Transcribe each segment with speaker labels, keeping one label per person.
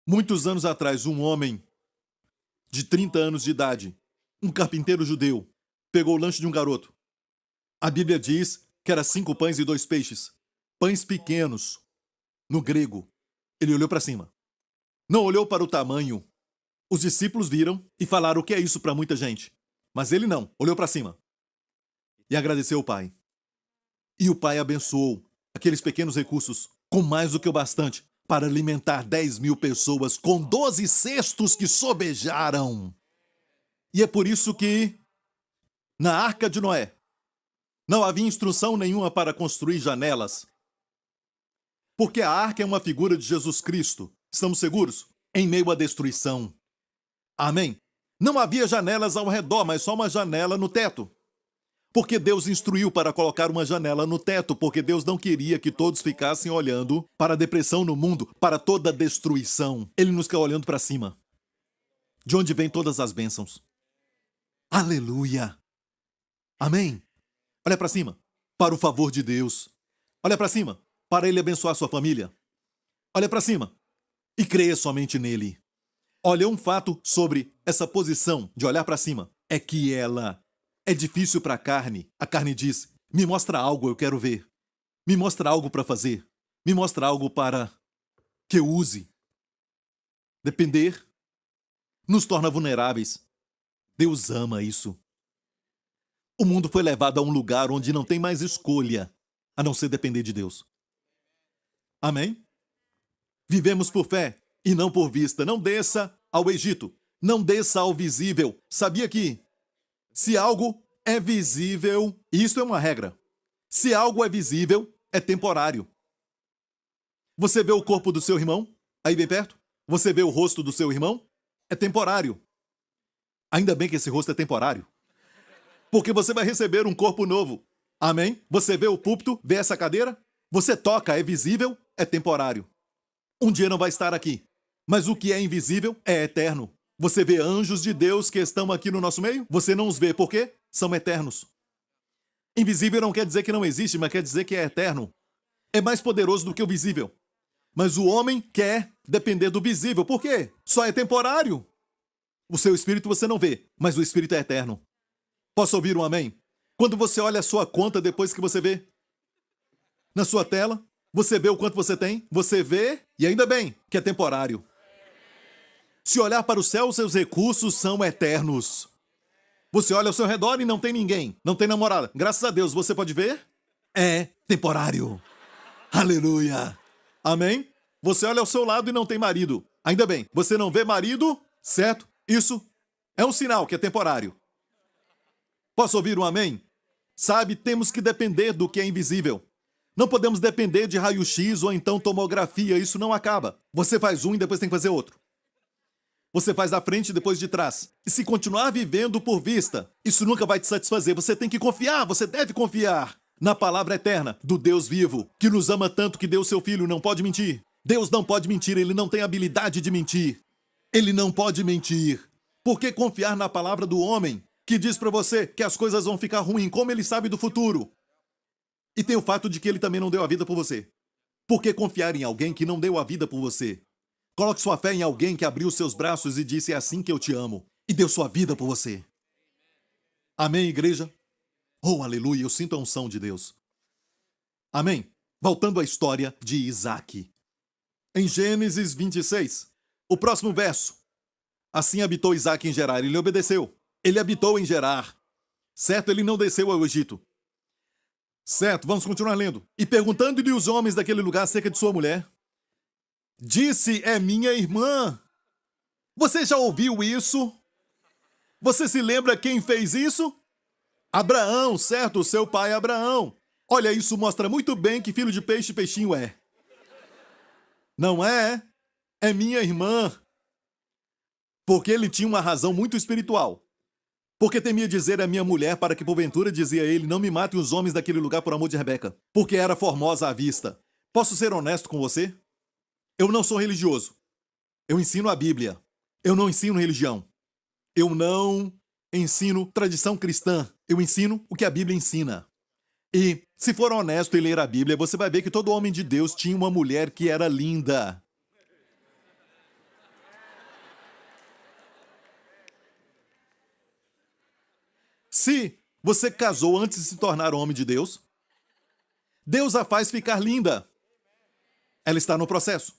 Speaker 1: Muitos anos atrás, um homem de 30 anos de idade, um carpinteiro judeu, pegou o lanche de um garoto. A Bíblia diz que era 5 pães e 2 peixes. Pães pequenos, no grego. Ele olhou para cima. Não olhou para o tamanho. Os discípulos viram e falaram o que é isso para muita gente. Mas ele não, olhou para cima. E agradeceu ao Pai. E o Pai abençoou aqueles pequenos recursos com mais do que o bastante para alimentar 10.000 pessoas com 12 cestos que sobejaram. E é por isso que, na Arca de Noé, não havia instrução nenhuma para construir janelas. Porque a arca é uma figura de Jesus Cristo. Estamos seguros? Em meio à destruição. Amém? Não havia janelas ao redor, mas só uma janela no teto. Porque Deus instruiu para colocar uma janela no teto, porque Deus não queria que todos ficassem olhando para a depressão no mundo, para toda a destruição. Ele nos quer olhando para cima. De onde vêm todas as bênçãos. Aleluia! Amém? Olha para cima, para o favor de Deus. Olha para cima, para Ele abençoar sua família. Olha para cima e creia somente nele. Olha, um fato sobre essa posição de olhar para cima é que ela é difícil para a carne. A carne diz, me mostra algo, eu quero ver. Me mostra algo para fazer. Me mostra algo para que eu use. Depender nos torna vulneráveis. Deus ama isso. O mundo foi levado a um lugar onde não tem mais escolha, a não ser depender de Deus. Amém? Vivemos por fé e não por vista. Não desça ao Egito. Não desça ao visível. Sabia que se algo é visível, isso é uma regra. Se algo é visível, é temporário. Você vê o corpo do seu irmão, aí bem perto? Você vê o rosto do seu irmão? É temporário. Ainda bem que esse rosto é temporário. Porque você vai receber um corpo novo. Amém? Você vê o púlpito, vê essa cadeira? Você toca, é visível, é temporário. Um dia não vai estar aqui. Mas o que é invisível é eterno. Você vê anjos de Deus que estão aqui no nosso meio? Você não os vê, por quê? São eternos. Invisível não quer dizer que não existe, mas quer dizer que é eterno. É mais poderoso do que o visível. Mas o homem quer depender do visível. Por quê? Só é temporário. O seu espírito você não vê, mas o espírito é eterno. Posso ouvir um amém? Quando você olha a sua conta depois que você vê na sua tela, você vê o quanto você tem, você vê, e ainda bem, que é temporário. Se olhar para o céu, seus recursos são eternos. Você olha ao seu redor e não tem ninguém, não tem namorada. Graças a Deus, você pode ver? É temporário. Aleluia. Amém? Você olha ao seu lado e não tem marido. Ainda bem, você não vê marido, certo? Isso é um sinal que é temporário. Posso ouvir um amém? Sabe, temos que depender do que é invisível. Não podemos depender de raio-x ou então tomografia, isso não acaba. Você faz um e depois tem que fazer outro. Você faz da frente e depois de trás. E se continuar vivendo por vista, isso nunca vai te satisfazer. Você tem que confiar, você deve confiar na palavra eterna do Deus vivo, que nos ama tanto que deu seu filho, não pode mentir. Deus não pode mentir, ele não tem habilidade de mentir. Ele não pode mentir. Por que confiar na palavra do homem que diz para você que as coisas vão ficar ruins, como ele sabe do futuro? E tem o fato de que ele também não deu a vida por você. Por que confiar em alguém que não deu a vida por você? Coloque sua fé em alguém que abriu seus braços e disse, é assim que eu te amo, e deu sua vida por você. Amém, igreja? Oh, aleluia, eu sinto a unção de Deus. Amém? Voltando à história de Isaac. Em Gênesis 26, o próximo verso. Assim habitou Isaac em Gerar, ele obedeceu. Ele habitou em Gerar. Certo? Ele não desceu ao Egito. Certo, vamos continuar lendo. E perguntando-lhe os homens daquele lugar acerca de sua mulher, disse, é minha irmã. Você já ouviu isso? Você se lembra quem fez isso? Abraão, certo? Seu pai Abraão. Olha, isso mostra muito bem que filho de peixe, peixinho é. Não é? É minha irmã. Porque ele tinha uma razão muito espiritual. Porque temia dizer a minha mulher para que porventura, dizia ele, não me matem os homens daquele lugar por amor de Rebeca, porque era formosa à vista. Posso ser honesto com você? Eu não sou religioso. Eu ensino a Bíblia. Eu não ensino religião. Eu não ensino tradição cristã. Eu ensino o que a Bíblia ensina. E, se for honesto e ler a Bíblia, você vai ver que todo homem de Deus tinha uma mulher que era linda. Se você casou antes de se tornar homem de Deus, Deus a faz ficar linda. Ela está no processo.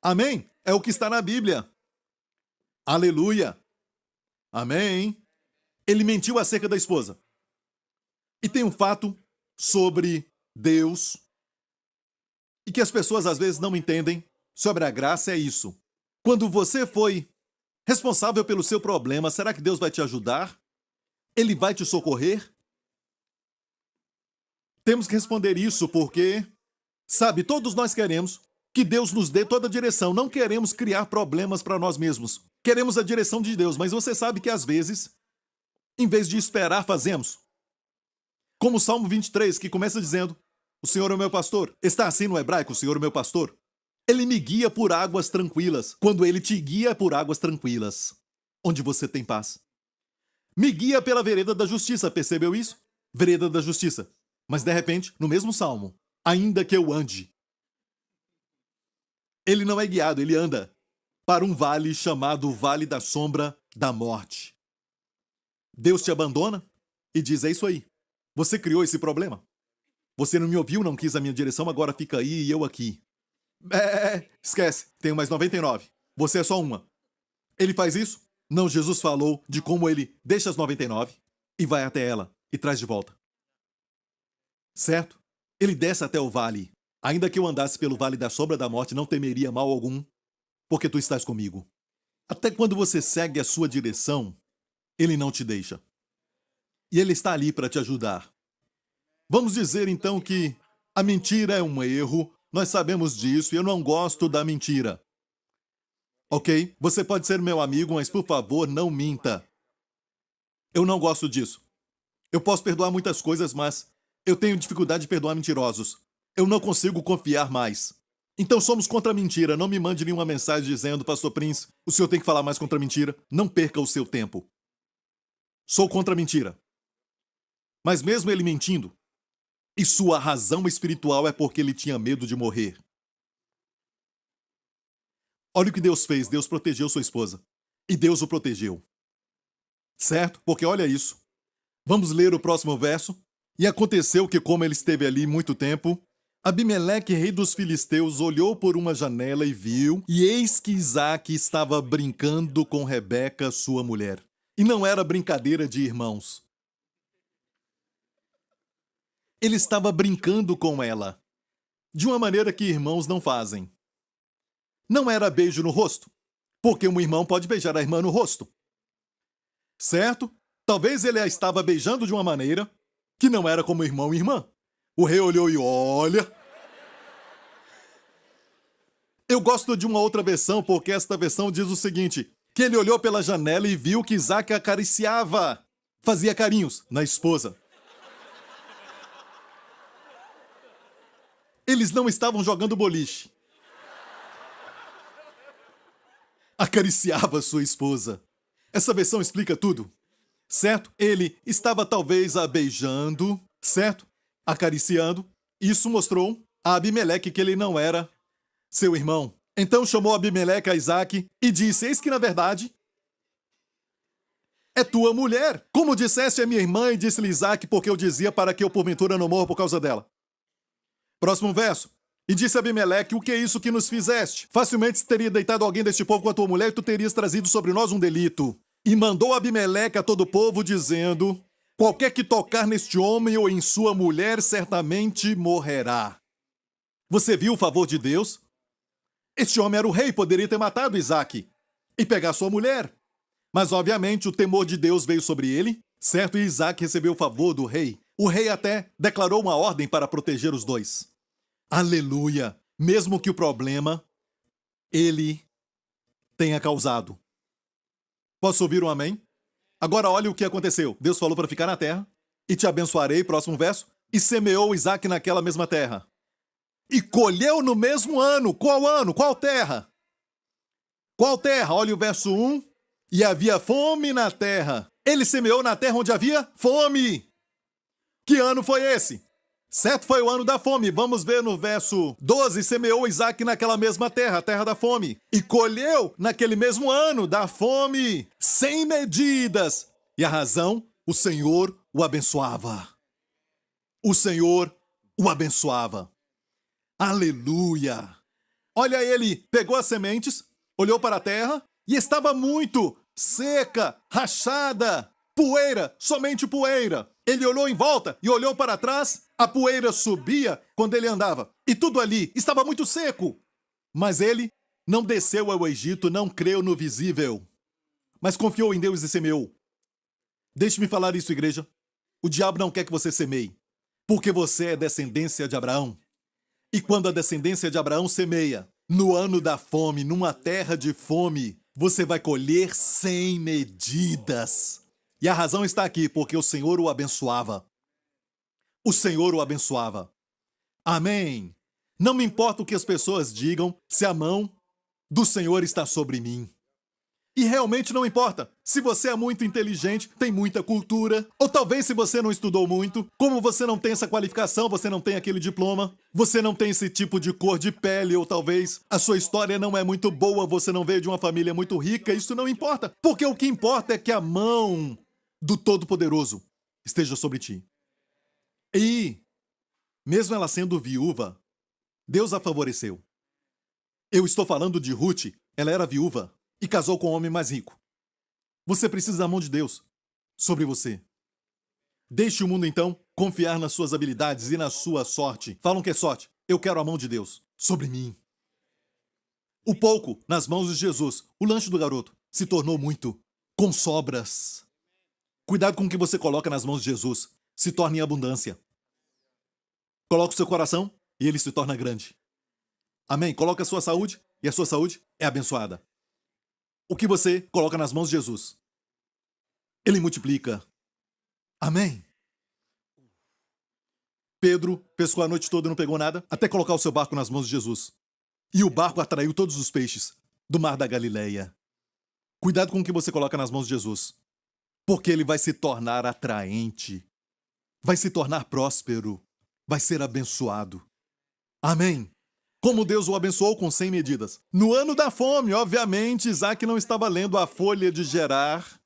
Speaker 1: Amém? É o que está na Bíblia. Aleluia. Amém. Ele mentiu acerca da esposa. E tem um fato sobre Deus e que as pessoas às vezes não entendem sobre a graça, é isso. Quando você foi responsável pelo seu problema, será que Deus vai te ajudar? Ele vai te socorrer? Temos que responder isso porque, sabe, todos nós queremos que Deus nos dê toda a direção. Não queremos criar problemas para nós mesmos. Queremos a direção de Deus, mas você sabe que às vezes, em vez de esperar, fazemos. Como o Salmo 23, que começa dizendo: o Senhor é o meu pastor. Está assim no hebraico, o Senhor é o meu pastor. Ele me guia por águas tranquilas. Quando ele te guia por águas tranquilas, onde você tem paz. Me guia pela vereda da justiça, percebeu isso? Vereda da justiça. Mas de repente, no mesmo salmo, ainda que eu ande. Ele não é guiado, ele anda para um vale chamado Vale da Sombra da Morte. Deus te abandona e diz: é isso aí. Você criou esse problema. Você não me ouviu, não quis a minha direção, agora fica aí e eu aqui. Esquece, tenho mais 99. Você é só uma. Ele faz isso? Não, Jesus falou de como ele deixa as 99 e vai até ela e traz de volta. Certo? Ele desce até o vale. Ainda que eu andasse pelo vale da sombra da morte, não temeria mal algum, porque tu estás comigo. Até quando você segue a sua direção, ele não te deixa. E ele está ali para te ajudar. Vamos dizer então que a mentira é um erro, nós sabemos disso e eu não gosto da mentira. Ok? Você pode ser meu amigo, mas por favor, não minta. Eu não gosto disso. Eu posso perdoar muitas coisas, mas eu tenho dificuldade de perdoar mentirosos. Eu não consigo confiar mais. Então somos contra a mentira. Não me mande nenhuma mensagem dizendo: Pastor Prince, o senhor tem que falar mais contra a mentira. Não perca o seu tempo. Sou contra a mentira. Mas mesmo ele mentindo, e sua razão espiritual é porque ele tinha medo de morrer. Olha o que Deus fez. Deus protegeu sua esposa. E Deus o protegeu. Certo? Porque olha isso. Vamos ler o próximo verso. E aconteceu que, como ele esteve ali muito tempo, Abimeleque, rei dos filisteus, olhou por uma janela e viu, e eis que Isaque estava brincando com Rebeca, sua mulher. E não era brincadeira de irmãos. Ele estava brincando com ela, de uma maneira que irmãos não fazem. Não era beijo no rosto, porque um irmão pode beijar a irmã no rosto. Certo? Talvez ele a estava beijando de uma maneira que não era como irmão e irmã. O rei olhou e olha. Eu gosto de uma outra versão, porque esta versão diz o seguinte: que ele olhou pela janela e viu que Isaque acariciava, fazia carinhos na esposa. Eles não estavam jogando boliche. Acariciava sua esposa. Essa versão explica tudo. Certo? Ele estava talvez a beijando, certo? Acariciando. Isso mostrou a Abimeleque que ele não era seu irmão. Então chamou Abimeleque a Isaque e disse: eis que na verdade é tua mulher. Como disseste a minha irmã, e disse-lhe Isaque, porque eu dizia para que eu porventura não morra por causa dela. Próximo verso. E disse Abimeleque: o que é isso que nos fizeste? Facilmente se teria deitado alguém deste povo com a tua mulher e tu terias trazido sobre nós um delito. E mandou Abimeleque a todo o povo, dizendo: qualquer que tocar neste homem ou em sua mulher, certamente morrerá. Você viu o favor de Deus? Este homem era o rei, poderia ter matado Isaque e pegar sua mulher. Mas, obviamente, o temor de Deus veio sobre ele, certo? E Isaque recebeu o favor do rei. O rei até declarou uma ordem para proteger os dois. Aleluia! Mesmo que o problema ele tenha causado. Posso ouvir um amém? Agora olha o que aconteceu. Deus falou para ficar na terra, e te abençoarei, próximo verso, e semeou Isaque naquela mesma terra. E colheu no mesmo ano. Qual ano? Qual terra? Qual terra? Olha o verso 1. E havia fome na terra. Ele semeou na terra onde havia fome. Que ano foi esse? Certo, foi o ano da fome. Vamos ver no verso 12. Semeou Isaque naquela mesma terra, a terra da fome. E colheu naquele mesmo ano da fome, sem medidas. E a razão, o Senhor o abençoava. O Senhor o abençoava. Aleluia! Olha, ele pegou as sementes, olhou para a terra e estava muito seca, rachada, poeira, somente poeira. Ele olhou em volta e olhou para trás, a poeira subia quando ele andava. E tudo ali estava muito seco. Mas ele não desceu ao Egito, não creu no visível, mas confiou em Deus e semeou. Deixe-me falar isso, igreja. O diabo não quer que você semeie, porque você é descendência de Abraão. E quando a descendência de Abraão semeia, no ano da fome, numa terra de fome, você vai colher sem medidas. E a razão está aqui, porque o Senhor o abençoava. O Senhor o abençoava. Amém. Não me importa o que as pessoas digam, se a mão do Senhor está sobre mim. E realmente não importa se você é muito inteligente, tem muita cultura, ou talvez se você não estudou muito, como você não tem essa qualificação, você não tem aquele diploma, você não tem esse tipo de cor de pele, ou talvez a sua história não é muito boa, você não veio de uma família muito rica, isso não importa, porque o que importa é que a mão do Todo-Poderoso esteja sobre ti. E, mesmo ela sendo viúva, Deus a favoreceu. Eu estou falando de Ruth, ela era viúva e casou com um homem mais rico. Você precisa da mão de Deus sobre você. Deixe o mundo, então, confiar nas suas habilidades e na sua sorte. Falam que é sorte. Eu quero a mão de Deus sobre mim. O pouco nas mãos de Jesus, o lanche do garoto, se tornou muito, com sobras. Cuidado com o que você coloca nas mãos de Jesus. Se torna em abundância. Coloca o seu coração e ele se torna grande. Amém? Coloca a sua saúde e a sua saúde é abençoada. O que você coloca nas mãos de Jesus, ele multiplica. Amém? Pedro pescou a noite toda e não pegou nada, até colocar o seu barco nas mãos de Jesus. E o barco atraiu todos os peixes do mar da Galileia. Cuidado com o que você coloca nas mãos de Jesus, porque ele vai se tornar atraente, vai se tornar próspero, vai ser abençoado. Amém? Como Deus o abençoou com 100 medidas. No ano da fome, obviamente, Isaac não estava lendo a Folha de Gerar.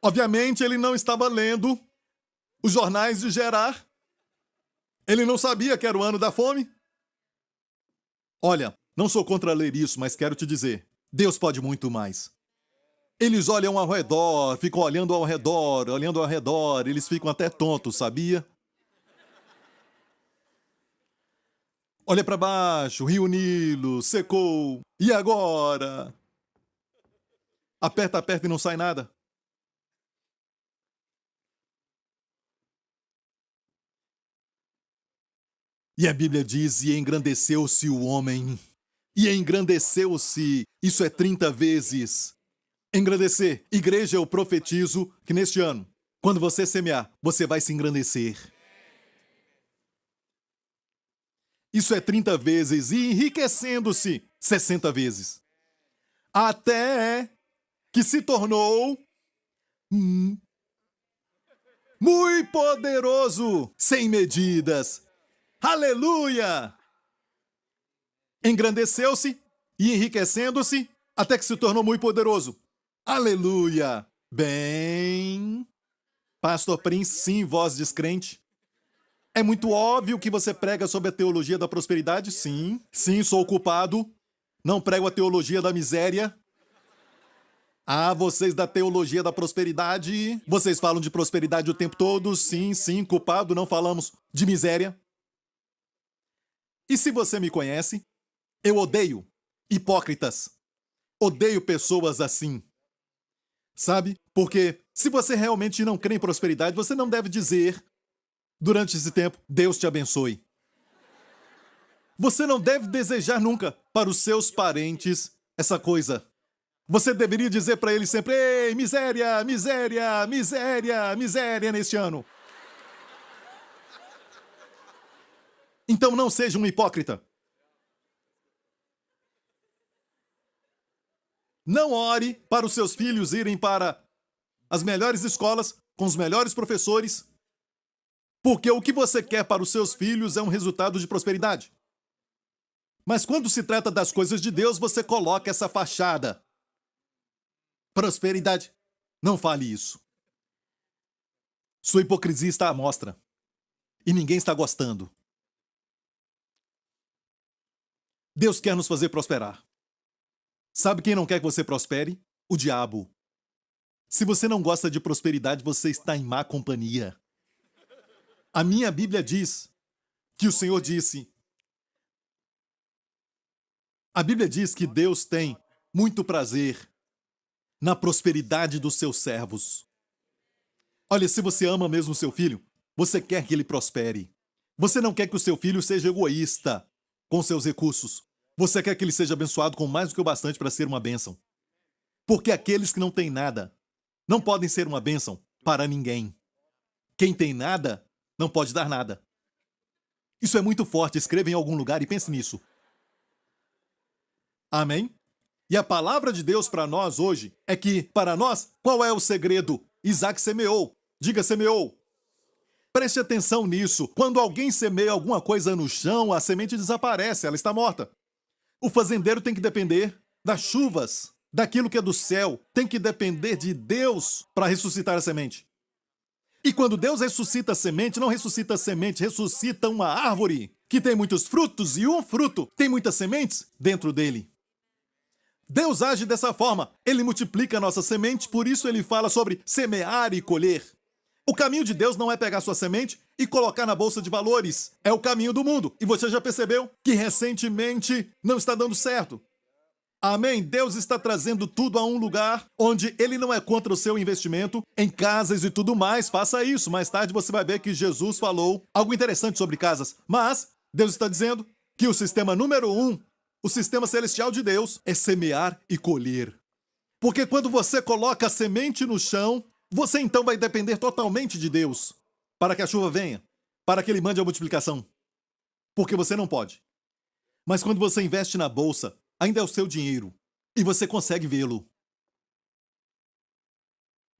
Speaker 1: Obviamente, ele não estava lendo os jornais de Gerar. Ele não sabia que era o ano da fome. Olha, não sou contra ler isso, mas quero te dizer, Deus pode muito mais. Eles olham ao redor, ficam olhando ao redor, eles ficam até tontos, sabia? Olha para baixo, Rio Nilo, secou. E agora? Aperta, aperta e não sai nada. E a Bíblia diz, e engrandeceu-se o homem. E engrandeceu-se, isso é 30 vezes. Engrandecer. Igreja, eu profetizo que neste ano, quando você semear, você vai se engrandecer. Isso é 30 vezes e enriquecendo-se 60 vezes. Até que se tornou muito poderoso, sem medidas. Aleluia! Engrandeceu-se e enriquecendo-se até que se tornou muito poderoso. Aleluia! Bem, Pastor Prince, sim, voz descrente. É muito óbvio que você prega sobre a teologia da prosperidade? Sim. Sim, sou culpado. Não prego a teologia da miséria. Ah, vocês da teologia da prosperidade. Vocês falam de prosperidade o tempo todo? Sim, sim, culpado. Não falamos de miséria. E se você me conhece, eu odeio hipócritas. Odeio pessoas assim. Sabe? Porque se você realmente não crê em prosperidade, você não deve dizer, durante esse tempo, Deus te abençoe. Você não deve desejar nunca para os seus parentes essa coisa. Você deveria dizer para eles sempre, ei, miséria, miséria, miséria, miséria neste ano. Então não seja um hipócrita. Não ore para os seus filhos irem para as melhores escolas, com os melhores professores, porque o que você quer para os seus filhos é um resultado de prosperidade. Mas quando se trata das coisas de Deus, você coloca essa fachada. Prosperidade. Não fale isso. Sua hipocrisia está à mostra. E ninguém está gostando. Deus quer nos fazer prosperar. Sabe quem não quer que você prospere? O diabo. Se você não gosta de prosperidade, você está em má companhia. A minha Bíblia diz que o Senhor disse. A Bíblia diz que Deus tem muito prazer na prosperidade dos seus servos. Olha, se você ama mesmo o seu filho, você quer que ele prospere. Você não quer que o seu filho seja egoísta com seus recursos. Você quer que ele seja abençoado com mais do que o bastante para ser uma bênção. Porque aqueles que não têm nada não podem ser uma bênção para ninguém. Quem tem nada não pode dar nada. Isso é muito forte. Escreva em algum lugar e pense nisso. Amém? E a palavra de Deus para nós hoje é que, para nós, qual é o segredo? Isaac semeou. Diga, semeou. Preste atenção nisso. Quando alguém semeia alguma coisa no chão, a semente desaparece, ela está morta. O fazendeiro tem que depender das chuvas, daquilo que é do céu. Tem que depender de Deus para ressuscitar a semente. E quando Deus ressuscita a semente, não ressuscita a semente, ressuscita uma árvore que tem muitos frutos e um fruto tem muitas sementes dentro dele. Deus age dessa forma. Ele multiplica a nossa semente, por isso ele fala sobre semear e colher. O caminho de Deus não é pegar sua semente e colocar na bolsa de valores. É o caminho do mundo. E você já percebeu que recentemente não está dando certo. Amém? Deus está trazendo tudo a um lugar onde ele não é contra o seu investimento em casas e tudo mais. Faça isso. Mais tarde você vai ver que Jesus falou algo interessante sobre casas. Mas Deus está dizendo que o sistema número 1, o sistema celestial de Deus, é semear e colher. Porque quando você coloca a semente no chão, você então vai depender totalmente de Deus para que a chuva venha, para que ele mande a multiplicação. Porque você não pode. Mas quando você investe na bolsa, ainda é o seu dinheiro e você consegue vê-lo.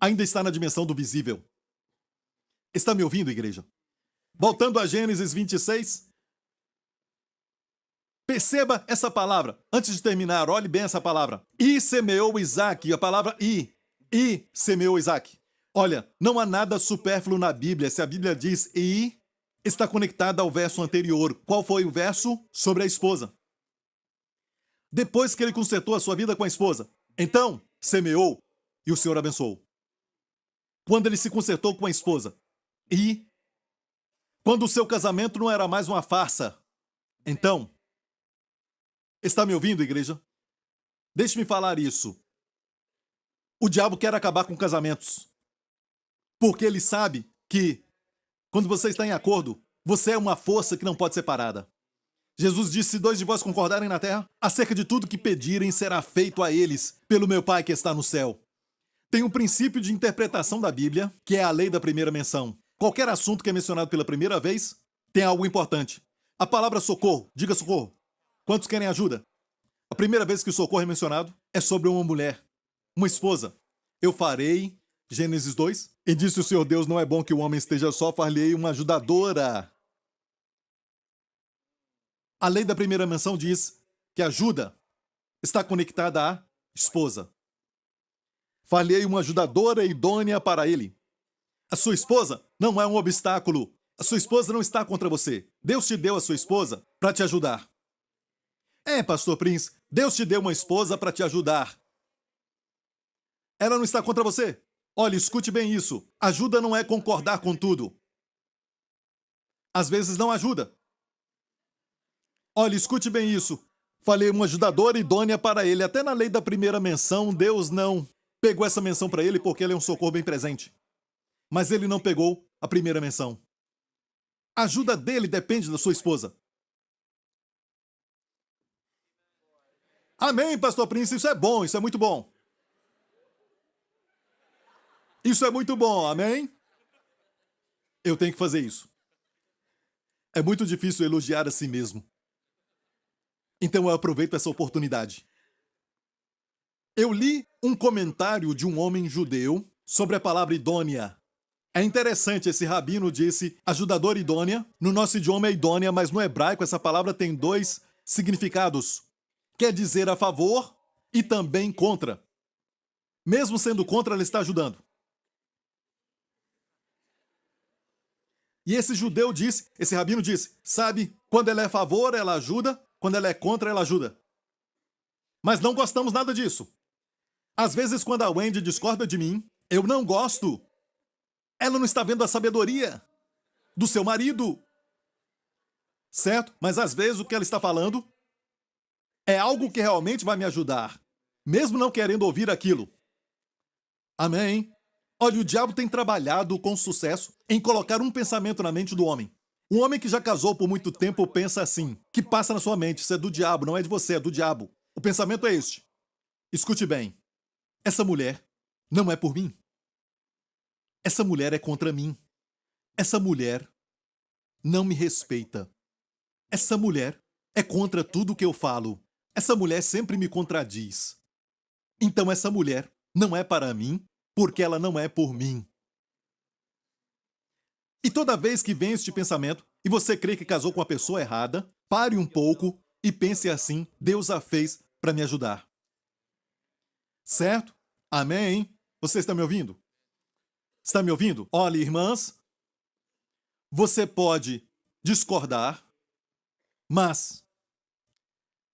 Speaker 1: Ainda está na dimensão do visível. Está me ouvindo, igreja? Voltando a Gênesis 26. Perceba essa palavra. Antes de terminar, olhe bem essa palavra. E semeou Isaac. A palavra e semeou Isaac. Olha, não há nada supérfluo na Bíblia. Se a Bíblia diz e, está conectada ao verso anterior. Qual foi o verso? Sobre a esposa. Depois que ele consertou a sua vida com a esposa, então semeou e o Senhor abençoou. Quando ele se consertou com a esposa e quando o seu casamento não era mais uma farsa, então, está me ouvindo, igreja? Deixe-me falar isso. O diabo quer acabar com casamentos. Porque ele sabe que, quando você está em acordo, você é uma força que não pode ser parada. Jesus disse, se 2 de vós concordarem na terra, acerca de tudo que pedirem será feito a eles, pelo meu Pai que está no céu. Tem um princípio de interpretação da Bíblia, que é a lei da primeira menção. Qualquer assunto que é mencionado pela primeira vez, tem algo importante. A palavra socorro, diga socorro. Quantos querem ajuda? A primeira vez que o socorro é mencionado é sobre uma mulher, uma esposa. Eu farei, Gênesis 2, e disse o Senhor Deus, não é bom que o homem esteja só, far-lhe-ei uma ajudadora. A lei da primeira menção diz que a ajuda está conectada à esposa. Far-lhe-ei uma ajudadora idônea para ele. A sua esposa não é um obstáculo. A sua esposa não está contra você. Deus te deu a sua esposa para te ajudar. Pastor Prince, Deus te deu uma esposa para te ajudar. Ela não está contra você. Olha, escute bem isso. Ajuda não é concordar com tudo. Às vezes não ajuda. Olha, escute bem isso. Falei uma ajudadora idônea para ele. Até na lei da primeira menção, Deus não pegou essa menção para ele porque ele é um socorro bem presente. Mas ele não pegou a primeira menção. A ajuda dele depende da sua esposa. Amém, Pastor Prince. Isso é bom, isso é muito bom. Isso é muito bom, amém? Eu tenho que fazer isso. É muito difícil elogiar a si mesmo. Então eu aproveito essa oportunidade. Eu li um comentário de um homem judeu sobre a palavra idônea. É interessante, esse rabino disse ajudadora idônea. No nosso idioma é idônea, mas no hebraico essa palavra tem 2 significados. Quer dizer a favor e também contra. Mesmo sendo contra, ela está ajudando. E esse judeu disse, esse rabino disse, sabe, quando ela é a favor, ela ajuda, quando ela é contra, ela ajuda. Mas não gostamos nada disso. Às vezes, quando a Wendy discorda de mim, eu não gosto. Ela não está vendo a sabedoria do seu marido. Certo? Mas às vezes o que ela está falando é algo que realmente vai me ajudar, mesmo não querendo ouvir aquilo. Amém? Olha, o diabo tem trabalhado com sucesso em colocar um pensamento na mente do homem. Um homem que já casou por muito tempo pensa assim, que passa na sua mente, isso é do diabo, não é de você, é do diabo. O pensamento é este. Escute bem, essa mulher não é por mim. Essa mulher é contra mim. Essa mulher não me respeita. Essa mulher é contra tudo que eu falo. Essa mulher sempre me contradiz. Então essa mulher não é para mim, porque ela não é por mim. E toda vez que vem este pensamento, e você crê que casou com a pessoa errada, pare um pouco e pense assim: Deus a fez para me ajudar. Certo? Amém? Você está me ouvindo? Está me ouvindo? Olha, irmãs, você pode discordar, mas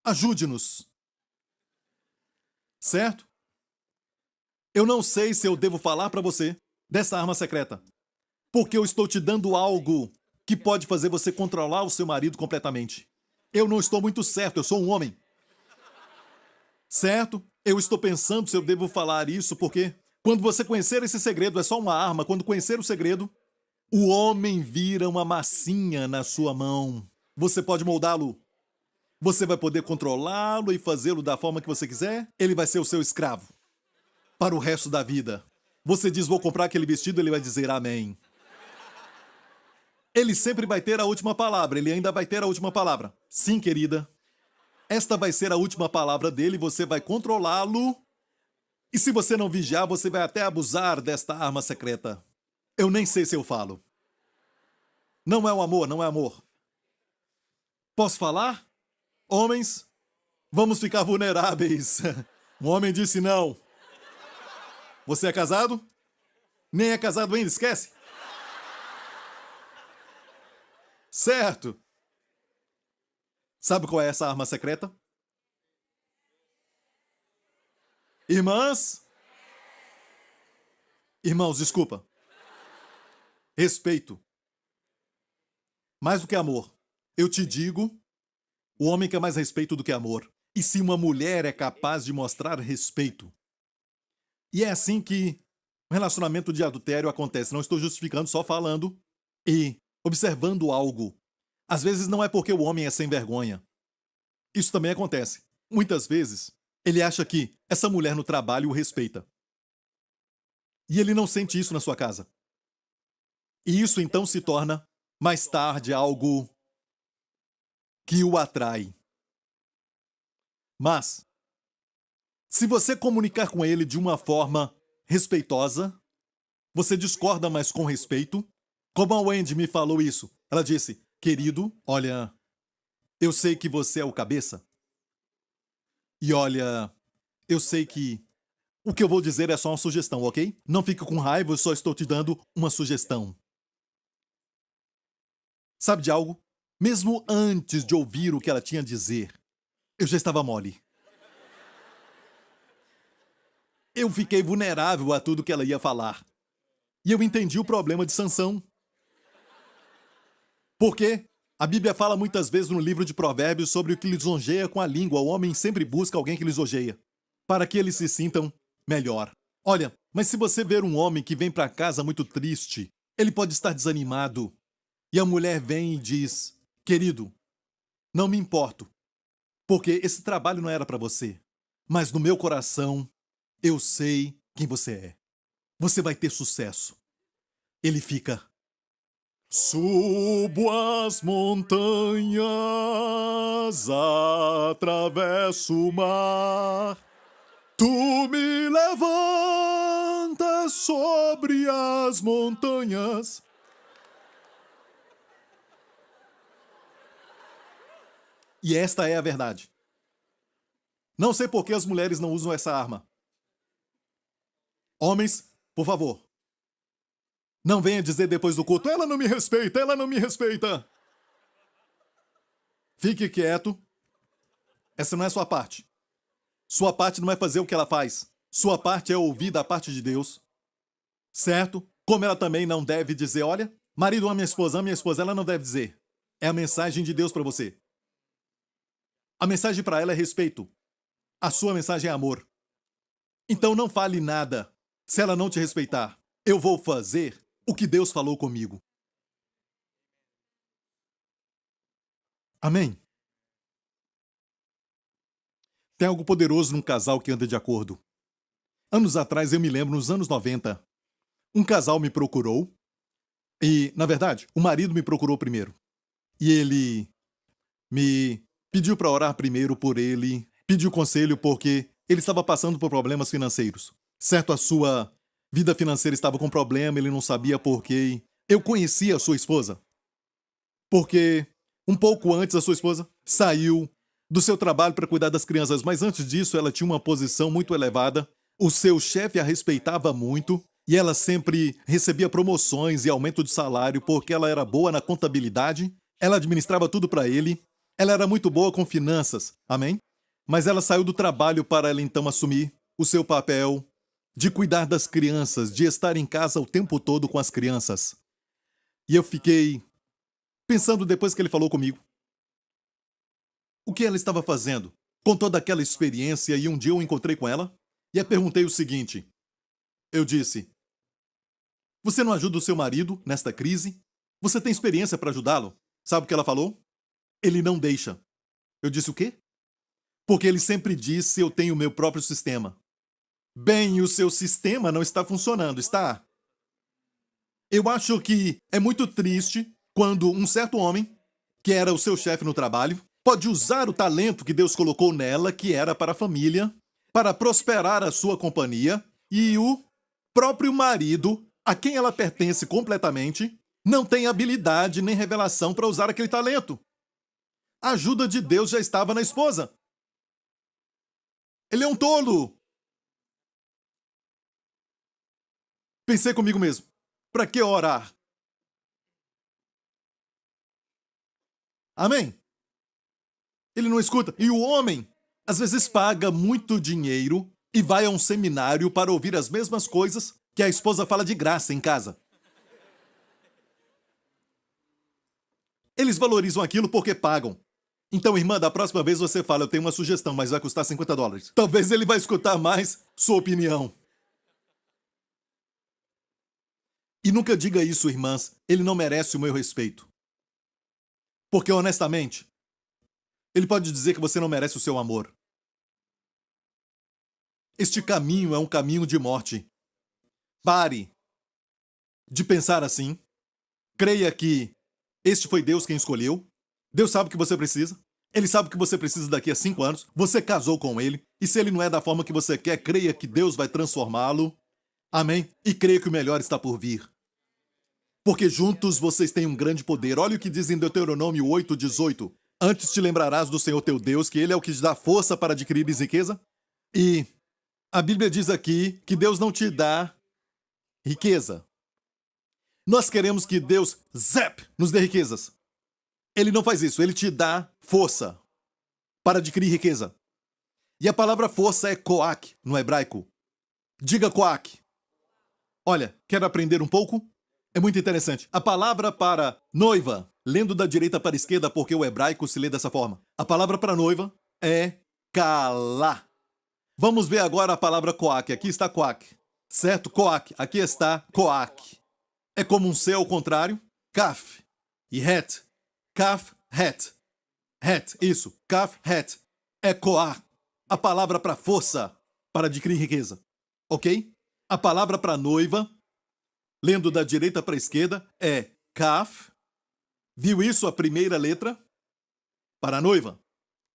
Speaker 1: ajude-nos. Certo? Eu não sei se eu devo falar para você dessa arma secreta, porque eu estou te dando algo que pode fazer você controlar o seu marido completamente. Eu não estou muito certo, eu sou um homem. Certo? Eu estou pensando se eu devo falar isso, porque quando você conhecer esse segredo, é só uma arma. Quando conhecer o segredo, o homem vira uma massinha na sua mão. Você pode moldá-lo. Você vai poder controlá-lo e fazê-lo da forma que você quiser. Ele vai ser o seu escravo para o resto da vida. Você diz, vou comprar aquele vestido, ele vai dizer amém. Ele sempre vai ter a última palavra, ele ainda vai ter a última palavra. Sim, querida. Esta vai ser a última palavra dele, você vai controlá-lo. E se você não vigiar, você vai até abusar desta arma secreta. Eu nem sei se eu falo. Não é o amor, não é amor. Posso falar? Homens, vamos ficar vulneráveis. Um homem disse não. Você é casado? Nem é casado ainda, esquece. Certo. Sabe qual é essa arma secreta? Irmãs? Irmãos, desculpa. Respeito. Mais do que amor. Eu te digo, o homem quer mais respeito do que amor. E se uma mulher é capaz de mostrar respeito? E é assim que o relacionamento de adultério acontece. Não estou justificando, só falando e observando algo. Às vezes não é porque o homem é sem vergonha. Isso também acontece. Muitas vezes, ele acha que essa mulher no trabalho o respeita. E ele não sente isso na sua casa. E isso então se torna, mais tarde, algo que o atrai. Mas, se você comunicar com ele de uma forma respeitosa, você discorda, mas com respeito, como a Wendy me falou isso, ela disse, querido, olha, eu sei que você é o cabeça. E olha, eu sei que o que eu vou dizer é só uma sugestão, ok? Não fique com raiva, eu só estou te dando uma sugestão. Sabe de algo? Mesmo antes de ouvir o que ela tinha a dizer, eu já estava mole. Eu fiquei vulnerável a tudo que ela ia falar. E eu entendi o problema de Sansão. Porque a Bíblia fala muitas vezes no livro de Provérbios sobre o que lisonjeia com a língua. O homem sempre busca alguém que lisonjeia, para que eles se sintam melhor. Olha, mas se você ver um homem que vem para casa muito triste, ele pode estar desanimado. E a mulher vem e diz, querido, não me importo, porque esse trabalho não era para você. Mas no meu coração, eu sei quem você é. Você vai ter sucesso. Ele fica, subo as montanhas, atravesso o mar. Tu me levantas sobre as montanhas. E esta é a verdade. Não sei por que as mulheres não usam essa arma. Homens, por favor, não venha dizer depois do culto, ela não me respeita, ela não me respeita. Fique quieto. Essa não é a sua parte. Sua parte não é fazer o que ela faz. Sua parte é ouvir da parte de Deus. Certo? Como ela também não deve dizer, olha, marido ama minha esposa, ela não deve dizer. É a mensagem de Deus para você. A mensagem para ela é respeito. A sua mensagem é amor. Então não fale nada. Se ela não te respeitar, eu vou fazer o que Deus falou comigo. Amém? Tem algo poderoso num casal que anda de acordo. Anos atrás, eu me lembro, nos anos 90, um casal me procurou e, na verdade, o marido me procurou primeiro. E ele me pediu para orar primeiro por ele, pediu conselho porque ele estava passando por problemas financeiros. Certo, a sua vida financeira estava com problema, ele não sabia por quê. Eu conhecia a sua esposa, porque um pouco antes a sua esposa saiu do seu trabalho para cuidar das crianças, mas antes disso ela tinha uma posição muito elevada, o seu chefe a respeitava muito e ela sempre recebia promoções e aumento de salário porque ela era boa na contabilidade, ela administrava tudo para ele, ela era muito boa com finanças, amém? Mas ela saiu do trabalho para ela então assumir o seu papel de cuidar das crianças, de estar em casa o tempo todo com as crianças. E eu fiquei pensando depois que ele falou comigo, o que ela estava fazendo com toda aquela experiência, e um dia eu encontrei com ela e a perguntei o seguinte. Eu disse, você não ajuda o seu marido nesta crise? Você tem experiência para ajudá-lo? Sabe o que ela falou? Ele não deixa. Eu disse o quê? Porque ele sempre disse eu tenho o meu próprio sistema. Bem, o seu sistema não está funcionando, está? Eu acho que é muito triste quando um certo homem, que era o seu chefe no trabalho, pode usar o talento que Deus colocou nela, que era para a família, para prosperar a sua companhia, e o próprio marido, a quem ela pertence completamente, não tem habilidade nem revelação para usar aquele talento. A ajuda de Deus já estava na esposa. Ele é um tolo. Pensei comigo mesmo, para que orar? Amém? Ele não escuta. E o homem, às vezes, paga muito dinheiro e vai a um seminário para ouvir as mesmas coisas que a esposa fala de graça em casa. Eles valorizam aquilo porque pagam. Então, irmã, da próxima vez você fala, eu tenho uma sugestão, mas vai custar $50. Talvez ele vai escutar mais sua opinião. E nunca diga isso, irmãs, ele não merece o meu respeito. Porque, honestamente, ele pode dizer que você não merece o seu amor. Este caminho é um caminho de morte. Pare de pensar assim. Creia que este foi Deus quem escolheu. Deus sabe o que você precisa. Ele sabe o que você precisa daqui a 5 anos. Você casou com ele. E se ele não é da forma que você quer, creia que Deus vai transformá-lo. Amém? E creia que o melhor está por vir. Porque juntos vocês têm um grande poder. Olha o que diz em Deuteronômio 8:18. Antes te lembrarás do Senhor teu Deus, que Ele é o que te dá força para adquirires riqueza. E a Bíblia diz aqui que Deus não te dá riqueza. Nós queremos que Deus, nos dê riquezas. Ele não faz isso, Ele te dá força para adquirir riqueza. E a palavra força é koach no hebraico. Diga koach. Olha, quer aprender um pouco? É muito interessante. A palavra para noiva, lendo da direita para a esquerda porque o hebraico se lê dessa forma. A palavra para noiva é kalá. Vamos ver agora a palavra koach. Aqui está koach. Certo? Koach. Aqui está koach. É como um C ao contrário. Kaf. E het. Kaf, het. Het, isso. Kaf, het. É koach. A palavra para força, para adquirir riqueza. Ok? A palavra para noiva, lendo da direita para a esquerda, é kaf. Viu isso? A primeira letra? Para a noiva.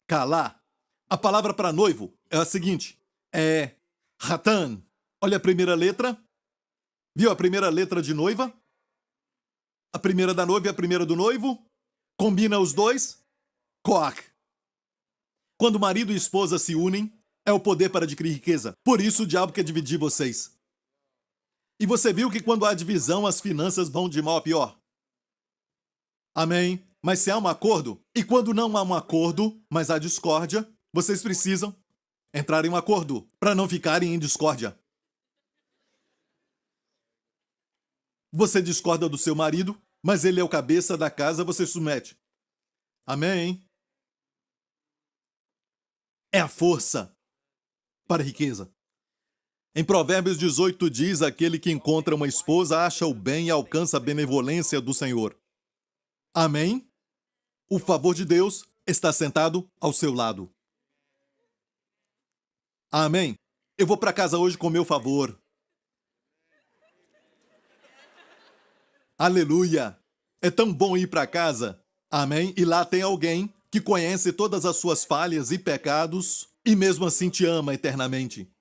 Speaker 1: Kalá. A palavra para noivo é a seguinte. É Hatan. Olha a primeira letra. Viu a primeira letra de noiva? A primeira da noiva e a primeira do noivo? Combina os dois? Koach. Quando marido e esposa se unem, é o poder para adquirir riqueza. Por isso o diabo quer dividir vocês. E você viu que quando há divisão, as finanças vão de mal a pior. Amém? Mas se há um acordo, e quando não há um acordo, mas há discórdia, vocês precisam entrar em um acordo para não ficarem em discórdia. Você discorda do seu marido, mas ele é o cabeça da casa, você submete. Amém? É a força para a riqueza. Em Provérbios 18 diz: aquele que encontra uma esposa acha o bem e alcança a benevolência do Senhor. Amém? O favor de Deus está sentado ao seu lado. Amém? Eu vou para casa hoje com meu favor. Aleluia! É tão bom ir para casa. Amém? E lá tem alguém que conhece todas as suas falhas e pecados e mesmo assim te ama eternamente.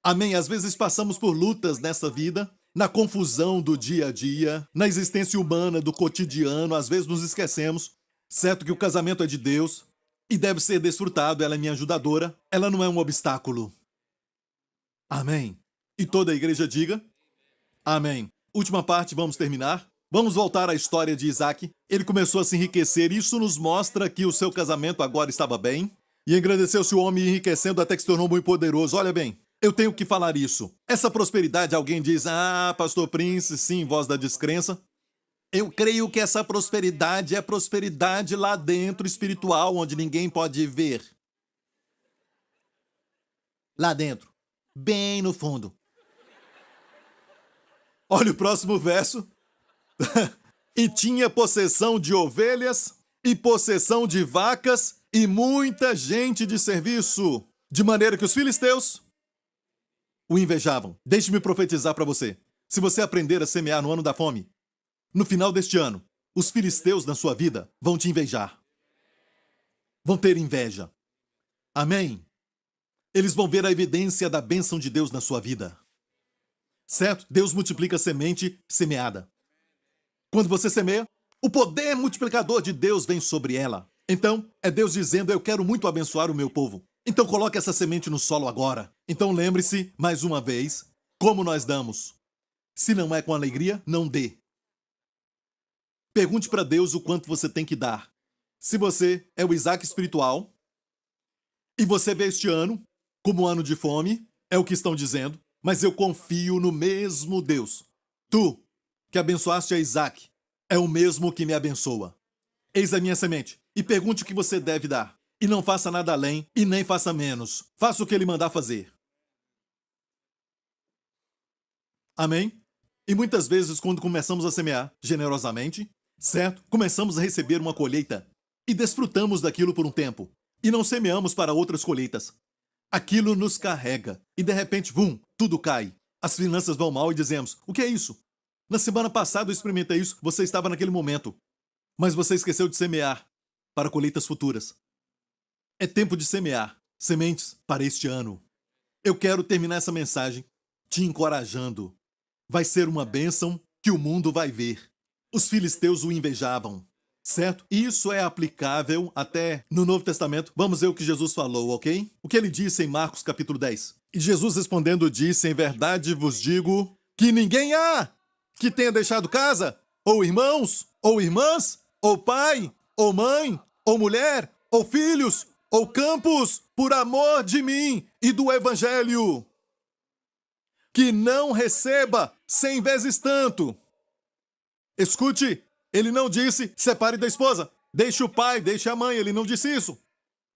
Speaker 1: Amém? Às vezes passamos por lutas nessa vida, na confusão do dia a dia, na existência humana, do cotidiano, às vezes nos esquecemos. Certo que o casamento é de Deus e deve ser desfrutado, ela é minha ajudadora, ela não é um obstáculo. Amém? E toda a igreja diga: amém. Última parte, vamos terminar. Vamos voltar à história de Isaac. Ele começou a se enriquecer, isso nos mostra que o seu casamento agora estava bem. E engrandeceu-se o homem enriquecendo até que se tornou muito poderoso. Olha bem, eu tenho que falar isso. Essa prosperidade, alguém diz: ah, pastor Prince, sim, voz da descrença. Eu creio que essa prosperidade é prosperidade lá dentro, espiritual, onde ninguém pode ver. Lá dentro, bem no fundo. Olha o próximo verso. E tinha possessão de ovelhas e possessão de vacas e muita gente de serviço, de maneira que os filisteus o invejavam. Deixe-me profetizar para você. Se você aprender a semear no ano da fome, no final deste ano, os filisteus na sua vida vão te invejar. Vão ter inveja. Amém? Eles vão ver a evidência da bênção de Deus na sua vida. Certo? Deus multiplica a semente semeada. Quando você semeia, o poder multiplicador de Deus vem sobre ela. Então, é Deus dizendo: eu quero muito abençoar o meu povo. Então coloque essa semente no solo agora. Então lembre-se, mais uma vez, como nós damos. Se não é com alegria, não dê. Pergunte para Deus o quanto você tem que dar. Se você é o Isaac espiritual, e você vê este ano como um ano de fome, é o que estão dizendo, mas eu confio no mesmo Deus. Tu, que abençoaste a Isaac, é o mesmo que me abençoa. Eis a minha semente, e pergunte o que você deve dar. E não faça nada além, e nem faça menos. Faça o que ele mandar fazer. Amém? E muitas vezes, quando começamos a semear generosamente, certo? Começamos a receber uma colheita e desfrutamos daquilo por um tempo. E não semeamos para outras colheitas. Aquilo nos carrega. E de repente, bum, tudo cai. As finanças vão mal e dizemos: o que é isso? Na semana passada eu experimentei isso, você estava naquele momento. Mas você esqueceu de semear para colheitas futuras. É tempo de semear sementes para este ano. Eu quero terminar essa mensagem te encorajando. Vai ser uma bênção que o mundo vai ver. Os filisteus o invejavam, certo? Isso é aplicável até no Novo Testamento. Vamos ver o que Jesus falou, ok? O que ele disse em Marcos capítulo 10. E Jesus respondendo disse: em verdade vos digo que ninguém há que tenha deixado casa, ou irmãos, ou irmãs, ou pai, ou mãe, ou mulher, ou filhos, ou campos, por amor de mim e do evangelho, que não receba 100 vezes tanto. Escute, ele não disse: separe da esposa, deixe o pai, deixe a mãe, ele não disse isso.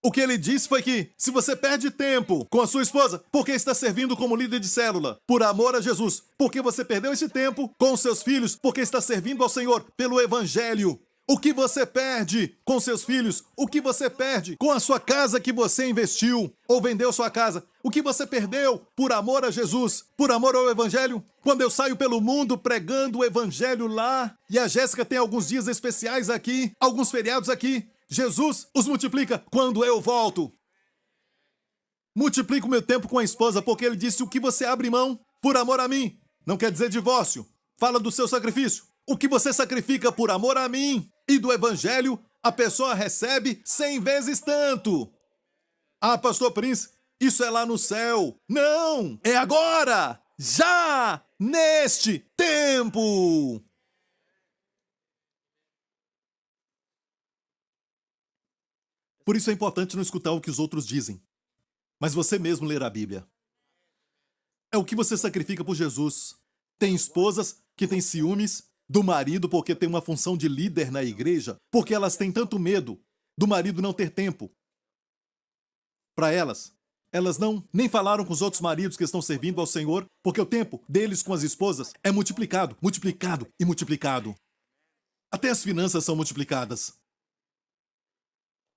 Speaker 1: O que ele disse foi que, se você perde tempo com a sua esposa, porque está servindo como líder de célula, por amor a Jesus, porque você perdeu esse tempo com os seus filhos, porque está servindo ao Senhor pelo evangelho. O que você perde com seus filhos? O que você perde com a sua casa que você investiu ou vendeu sua casa? O que você perdeu por amor a Jesus, por amor ao evangelho? Quando eu saio pelo mundo pregando o evangelho lá, e a Jéssica tem alguns dias especiais aqui, alguns feriados aqui, Jesus os multiplica quando eu volto. Multiplico meu tempo com a esposa, porque ele disse: o que você abre mão por amor a mim? Não quer dizer divórcio. Fala do seu sacrifício. O que você sacrifica por amor a mim e do evangelho, a pessoa recebe 100 vezes tanto. Ah, pastor Prince, isso é lá no céu. Não, é agora, já, neste tempo. Por isso é importante não escutar o que os outros dizem, mas você mesmo ler a Bíblia. É o que você sacrifica por Jesus. Tem esposas que têm ciúmes do marido porque tem uma função de líder na igreja, porque elas têm tanto medo do marido não ter tempo para elas. Elas não nem falaram com os outros maridos que estão servindo ao Senhor, porque o tempo deles com as esposas é multiplicado, multiplicado e multiplicado. Até as finanças são multiplicadas.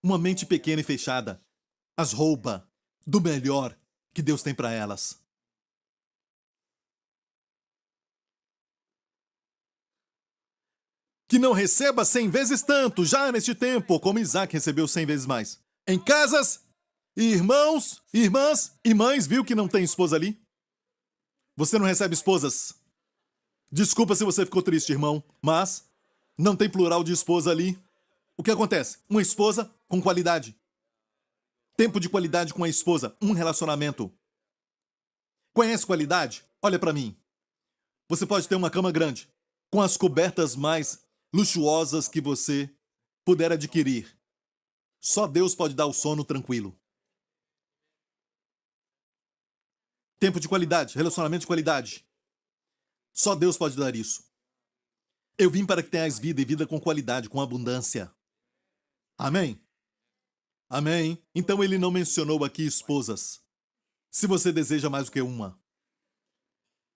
Speaker 1: Uma mente pequena e fechada as rouba do melhor que Deus tem para elas. Que não receba 100 vezes tanto, já neste tempo, como Isaac recebeu 100 vezes mais. Em casas, irmãos, irmãs e mães, viu que não tem esposa ali? Você não recebe esposas. Desculpa se você ficou triste, irmão, mas não tem plural de esposa ali. O que acontece? Uma esposa com qualidade. Tempo de qualidade com a esposa, um relacionamento. Conhece qualidade? Olha pra mim. Você pode ter uma cama grande, com as cobertas mais luxuosas que você puder adquirir. Só Deus pode dar o sono tranquilo. Tempo de qualidade, relacionamento de qualidade. Só Deus pode dar isso. Eu vim para que tenhais vida e vida com qualidade, com abundância. Amém? Amém? Então ele não mencionou aqui esposas. Se você deseja mais do que uma.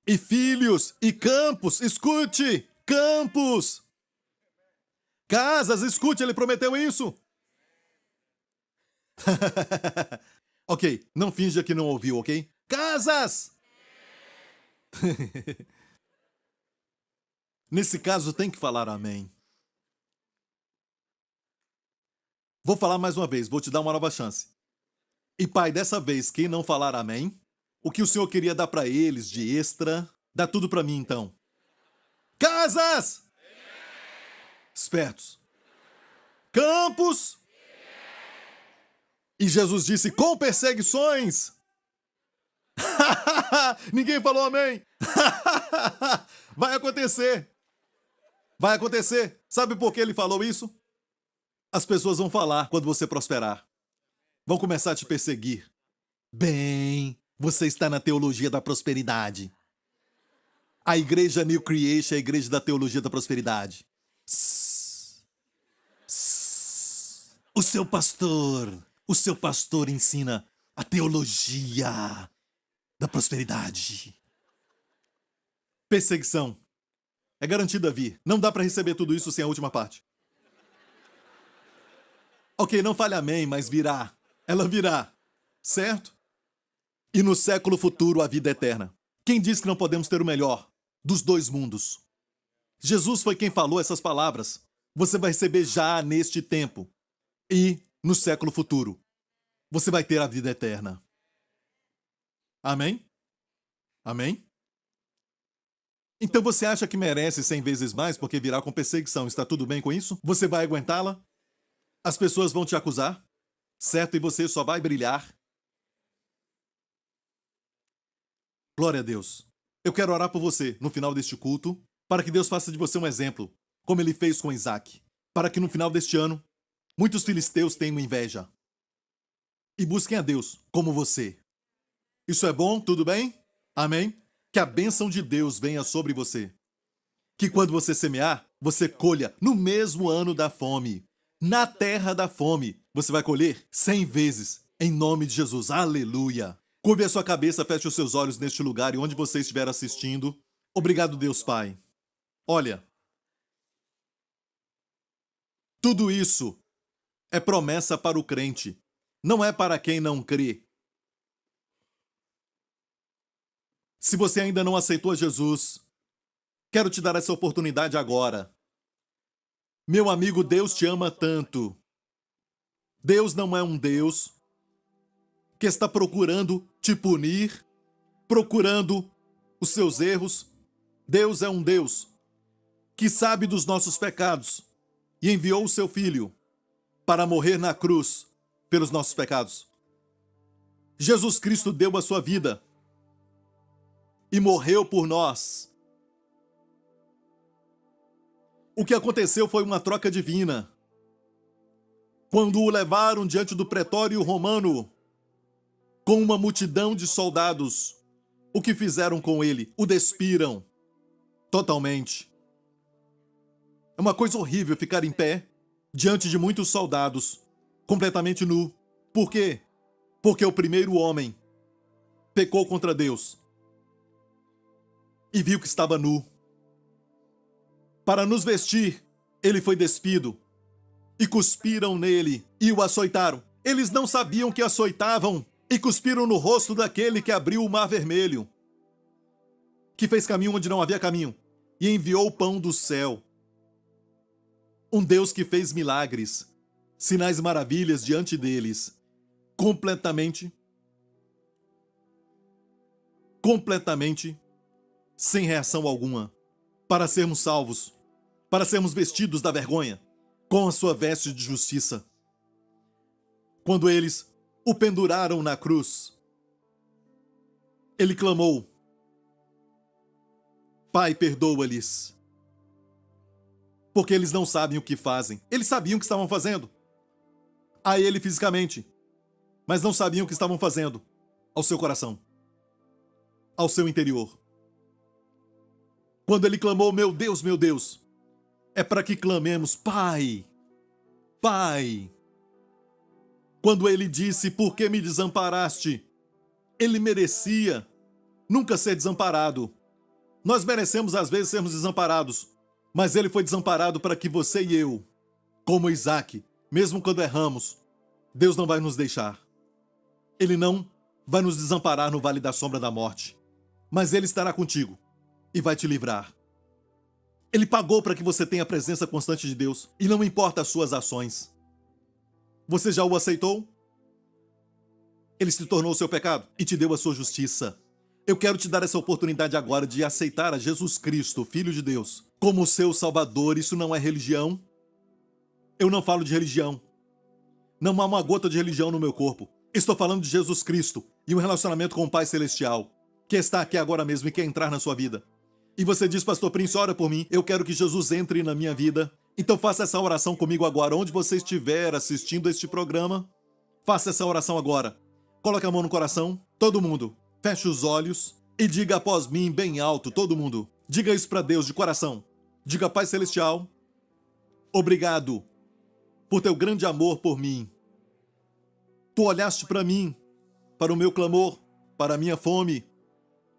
Speaker 1: E filhos, e campos, escute! Campos! Casas, escute, ele prometeu isso. Ok, não finja que não ouviu, ok? Casas! Nesse caso tem que falar amém. Vou falar mais uma vez, vou te dar uma nova chance. E pai, dessa vez, quem não falar amém, o que o Senhor queria dar para eles de extra, dá tudo para mim então. Casas! Espertos. Campos! E Jesus disse, com perseguições. Ninguém falou amém. Vai acontecer. Vai acontecer. Sabe por que ele falou isso? As pessoas vão falar quando você prosperar. Vão começar a te perseguir. Bem, você está na teologia da prosperidade. A igreja New Creation é a igreja da teologia da prosperidade. O seu pastor ensina a teologia da prosperidade. Perseguição. É garantida vir. Não dá para receber tudo isso sem a última parte. Ok, não fale amém, mas virá. Ela virá. Certo? E no século futuro a vida eterna. Quem diz que não podemos ter o melhor dos dois mundos? Jesus foi quem falou essas palavras. Você vai receber já neste tempo. E no século futuro. Você vai ter a vida eterna. Amém? Amém? Então você acha que merece 100 vezes mais porque virá com perseguição? Está tudo bem com isso? Você vai aguentá-la? As pessoas vão te acusar? Certo? E você só vai brilhar? Glória a Deus. Eu quero orar por você no final deste culto, para que Deus faça de você um exemplo, como ele fez com Isaac, para que no final deste ano, muitos filisteus tenham inveja e busquem a Deus como você. Isso é bom? Tudo bem? Amém? Que a bênção de Deus venha sobre você. Que quando você semear, você colha no mesmo ano da fome. Na terra da fome, você vai colher 100 vezes, em nome de Jesus. Aleluia! Curve a sua cabeça, feche os seus olhos neste lugar e onde você estiver assistindo. Obrigado, Deus Pai. Olha, tudo isso é promessa para o crente. Não é para quem não crê. Se você ainda não aceitou a Jesus, quero te dar essa oportunidade agora. Meu amigo, Deus te ama tanto. Deus não é um Deus que está procurando te punir, procurando os seus erros. Deus é um Deus que sabe dos nossos pecados e enviou o seu Filho para morrer na cruz pelos nossos pecados. Jesus Cristo deu a sua vida e morreu por nós. O que aconteceu foi uma troca divina. Quando o levaram diante do pretório romano, com uma multidão de soldados, o que fizeram com ele? O despiram totalmente. É uma coisa horrível ficar em pé diante de muitos soldados, completamente nu. Por quê? Porque o primeiro homem pecou contra Deus e viu que estava nu. Para nos vestir, ele foi despido e cuspiram nele e o açoitaram. Eles não sabiam que açoitavam e cuspiram no rosto daquele que abriu o mar vermelho, que fez caminho onde não havia caminho e enviou o pão do céu. Um Deus que fez milagres, sinais e maravilhas diante deles, completamente sem reação alguma, para sermos salvos, para sermos vestidos da vergonha, com a sua veste de justiça. Quando eles o penduraram na cruz, ele clamou: Pai, perdoa-lhes, porque eles não sabem o que fazem. Eles sabiam o que estavam fazendo a ele fisicamente, mas não sabiam o que estavam fazendo ao seu coração, ao seu interior. Quando ele clamou, meu Deus, é para que clamemos, Pai, Pai. Quando ele disse, por que me desamparaste? Ele merecia nunca ser desamparado. Nós merecemos às vezes sermos desamparados, mas ele foi desamparado para que você e eu, como Isaac, mesmo quando erramos, Deus não vai nos deixar. Ele não vai nos desamparar no vale da sombra da morte, mas ele estará contigo e vai te livrar. Ele pagou para que você tenha a presença constante de Deus e não importa as suas ações. Você já o aceitou? Ele se tornou o seu pecado e te deu a sua justiça. Eu quero te dar essa oportunidade agora de aceitar a Jesus Cristo, Filho de Deus, como seu Salvador. Isso não é religião. Eu não falo de religião. Não há uma gota de religião no meu corpo. Estou falando de Jesus Cristo e um relacionamento com o Pai Celestial, que está aqui agora mesmo e quer entrar na sua vida. E você diz, Pastor Prince, ora por mim, eu quero que Jesus entre na minha vida. Então faça essa oração comigo agora, onde você estiver assistindo este programa. Faça essa oração agora. Coloque a mão no coração, todo mundo. Feche os olhos e diga após mim bem alto, todo mundo. Diga isso para Deus de coração. Diga, Pai Celestial, obrigado por teu grande amor por mim. Tu olhaste para mim, para o meu clamor, para a minha fome,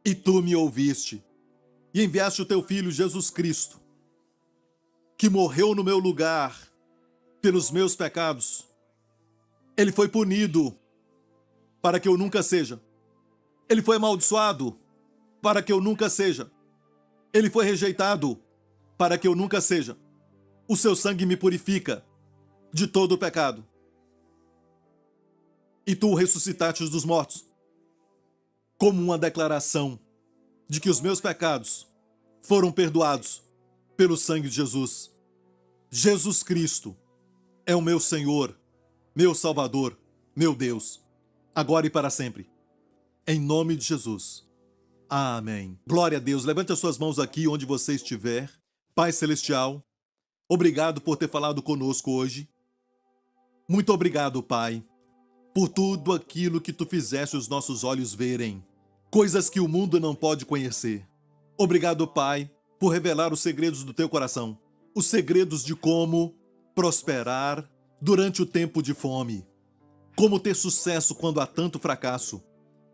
Speaker 1: e tu me ouviste. E enviaste o teu Filho Jesus Cristo, que morreu no meu lugar pelos meus pecados. Ele foi punido para que eu nunca seja. Ele foi amaldiçoado para que eu nunca seja. Ele foi rejeitado para que eu nunca seja. O seu sangue me purifica de todo o pecado. E tu o ressuscitaste dos mortos, como uma declaração de que os meus pecados foram perdoados pelo sangue de Jesus. Jesus Cristo é o meu Senhor, meu Salvador, meu Deus, agora e para sempre. Em nome de Jesus. Amém. Glória a Deus. Levante as suas mãos aqui onde você estiver. Pai Celestial, obrigado por ter falado conosco hoje. Muito obrigado, Pai, por tudo aquilo que tu fizeste os nossos olhos verem. Coisas que o mundo não pode conhecer. Obrigado, Pai, por revelar os segredos do teu coração. Os segredos de como prosperar durante o tempo de fome. Como ter sucesso quando há tanto fracasso.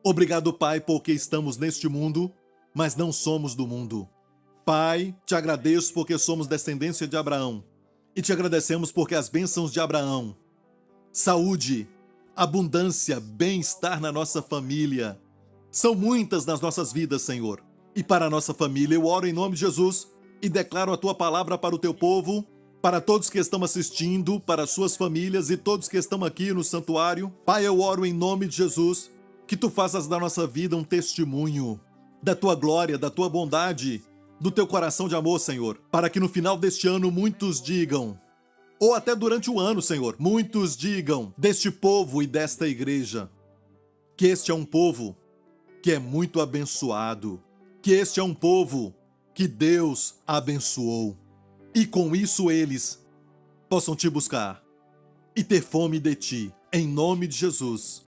Speaker 1: Obrigado, Pai, porque estamos neste mundo, mas não somos do mundo. Pai, te agradeço porque somos descendência de Abraão. E te agradecemos porque as bênçãos de Abraão, saúde, abundância, bem-estar na nossa família, são muitas nas nossas vidas, Senhor. E para a nossa família, eu oro em nome de Jesus e declaro a tua palavra para o teu povo, para todos que estão assistindo, para suas famílias e todos que estão aqui no santuário. Pai, eu oro em nome de Jesus que tu faças da nossa vida um testemunho da tua glória, da tua bondade, do teu coração de amor, Senhor, para que no final deste ano muitos digam, ou até durante o ano, Senhor, muitos digam deste povo e desta igreja, que este é um povo que é muito abençoado. que este é um povo que Deus abençoou. E com isso eles possam te buscar e ter fome de ti, em nome de Jesus.